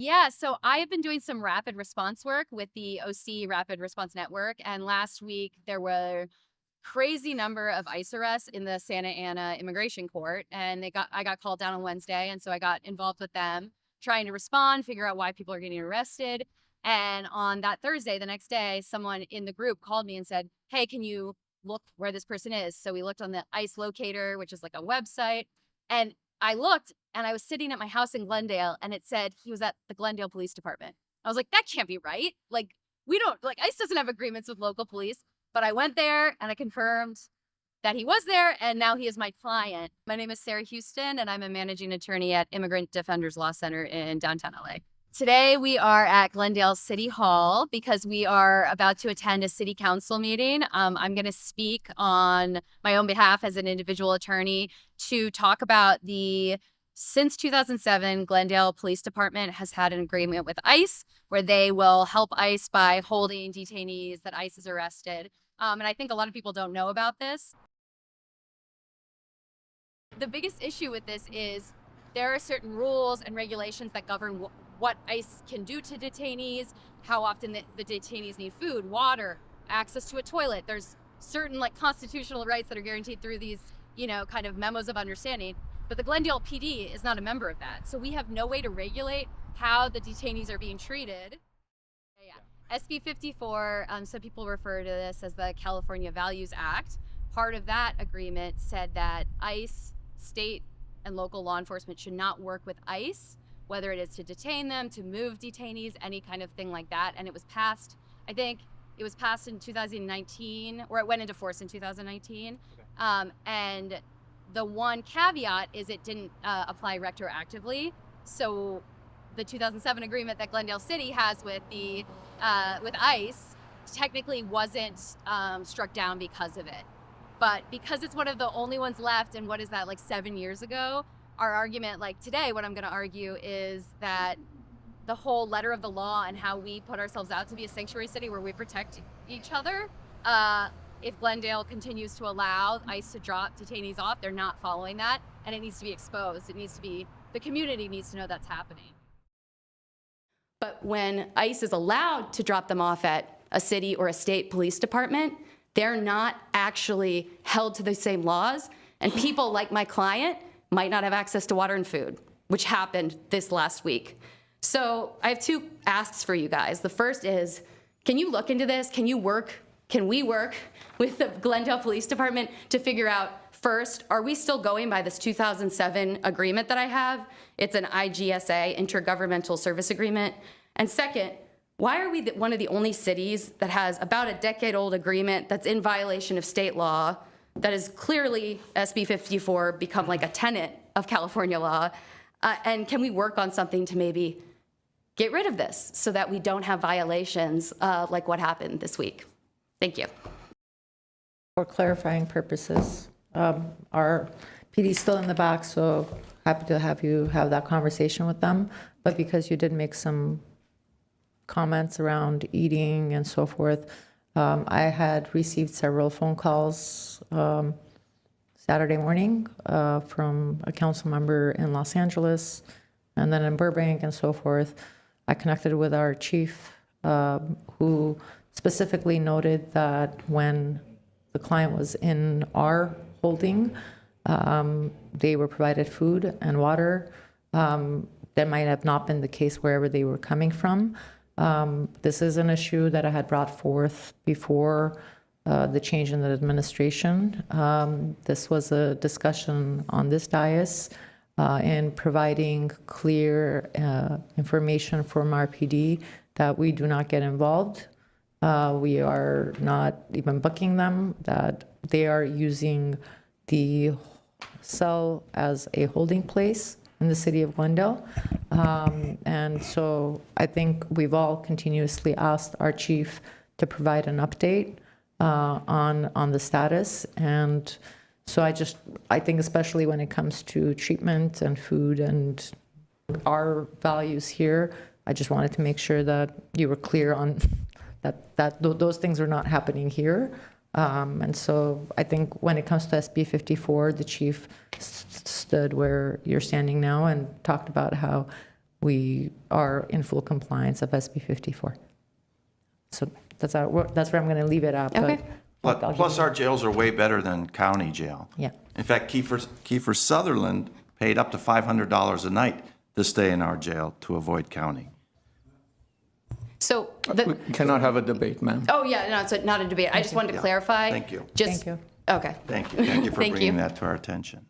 Yeah, so I have been doing some rapid response work with the OC Rapid Response Network, and last week there were crazy number of ICE arrests in the Santa Ana Immigration Court, and I got called down on Wednesday, and so I got involved with them trying to respond, figure out why people are getting arrested. And on that Thursday, the next day, someone in the group called me and said, "Hey, can you look where this person is?" So we looked on the ICE locator, which is like a website, and I looked and I was sitting at my house in Glendale and it said he was at the Glendale Police Department. I was like, that can't be right. Like, we don't, like, ICE doesn't have agreements with local police. But I went there and I confirmed that he was there, and now he is my client. My name is Sarah Houston, and I'm a managing attorney at Immigrant Defenders Law Center in downtown LA. Today, we are at Glendale City Hall because we are about to attend a city council meeting. I'm going to speak on my own behalf as an individual attorney to talk about since 2007, Glendale Police Department has had an agreement with ICE where they will help ICE by holding detainees that ICE has arrested. And I think a lot of people don't know about this. The biggest issue with this is there are certain rules and regulations that govern what ICE can do to detainees, how often the detainees need food, water, access to a toilet. There's certain like constitutional rights that are guaranteed through these, kind of memos of understanding. But the Glendale PD is not a member of that. So we have no way to regulate how the detainees are being treated. Yeah. SB 54, some people refer to this as the California Values Act. Part of that agreement said that ICE, state and local law enforcement should not work with ICE, whether it is to detain them, to move detainees, any kind of thing like that. And it was passed, I think it was passed in 2019, or it went into force in 2019. Okay. And the one caveat is it didn't apply retroactively. So the 2007 agreement that Glendale City has with with ICE technically wasn't struck down because of it. But because it's one of the only ones left, and what is that, like 7 years ago, our argument, like today, what I'm going to argue is that the whole letter of the law and how we put ourselves out to be a sanctuary city where we protect each other, if Glendale continues to allow ICE to drop detainees off, they're not following that, and it needs to be exposed. It needs to be, the community needs to know that's happening. But when ICE is allowed to drop them off at a city or a state police department, they're not actually held to the same laws, and people like my client might not have access to water and food, which happened this last week. So I have two asks for you guys. The first is, can you look into this? Can we work with the Glendale Police Department to figure out, first, are we still going by this 2007 agreement that I have? It's an IGSA, Intergovernmental Service Agreement. And second, why are we one of the only cities that has about a decade-old agreement that's in violation of state law, that is clearly SB 54 become like a tenet of California law? And can we work on something to maybe get rid of this so that we don't have violations like what happened this week? Thank you. For clarifying purposes, our PD is still in the back, so happy to have you have that conversation with them. But because you did make some comments around eating and so forth, I had received several phone calls Saturday morning from a council member in Los Angeles and then in Burbank and so forth. I connected with our chief, who specifically noted that when the client was in our holding, they were provided food and water. That might have not been the case wherever they were coming from. This is an issue that I had brought forth before the change in the administration. This was a discussion on this dais in providing clear information from RPD that we do not get involved. We are not even booking them, that they are using the cell as a holding place in the city of Glendale. And so I think we've all continuously asked our chief to provide an update on the status. And so I think especially when it comes to treatment and food and our values here, I just wanted to make sure that you were clear on that those things are not happening here. And so I think when it comes to SB 54, the chief stood where you're standing now and talked about how we are in full compliance of SB 54. So that's where I'm going to leave it at. Okay. But I'll Plus, give you- our jails are way better than county jail. Yeah. In fact, Kiefer Sutherland paid up to $500 a night to stay in our jail to avoid county. So We cannot have a debate, ma'am. oh yeah, no, it's not a debate. I just wanted to clarify. Thank you. Just, Thank you. Okay. Thank you. Thank you for Thank bringing you. that to our attention.